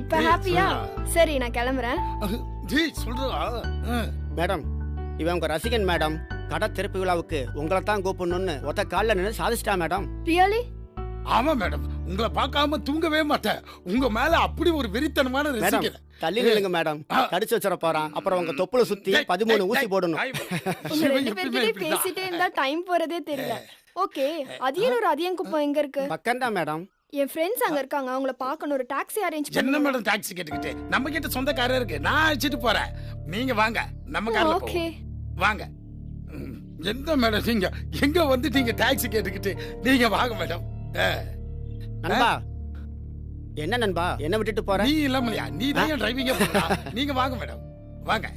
இப்ப ஹாப்பியா? சரி நான் கிளம்புறேன். ஜி சொல்றா. மேடம் இவன் உங்க ரசிகன் மேடம். கடை திறப்பு விழாவுக்கு உங்களை தான் கூப்பிடணும்னு ஒத்த காலில் நின்று சாதிச்சிட்டா மேடம். ரியலி? ஆமா மேடம், உங்களை பார்க்காம தூங்கவே மாட்டேன். உங்க மேல அப்படி ஒரு வெறித்தனமான மேடம் ரசிக்கிறேன். தள்ளி நில்லுங்க மேடம். கடிச்சு வச்சிட போறான். அப்புறம் உங்க தொப்புல சுத்தி 13 ஊசி போடணும். உங்க ரெண்டு பேர்கிட்டயும் பேசிட்டே இருந்தா டைம் போறதே தெரியல. ஓகே, அதியனூர் அதியங்குப்பம் எங்க இருக்கு? பக்கம்தான் மேடம். என் ஃப்ரெண்ட்ஸ் அங்க இருக்காங்க, அவங்கள பார்க்கணும். ஒரு டாக்ஸி அரேஞ்ச் என்ன பண்ணுங்க. மேடம் டாக்ஸி கேட்டுக்கிட்டு? நம்ம கிட்ட சொந்த காரே இருக்கு, நான் அழைச்சிட்டு போறேன். நீங்க வாங்க, நம்ம கார்ல ஓகே. போவோம். வாங்க. எந்த மேடம் நீங்க எங்க வந்துட்டீங்க டாக்ஸி கேட்டுக்கிட்டு? நீங்க வாங்க மேடம். நண்பா என்ன நண்பா என்ன விட்டுட்டு போற? நீ இல்லாமலையா? நீ தான் டிரைவிங்க பண்ணா. நீங்க வாங்க மேடம், வாங்க.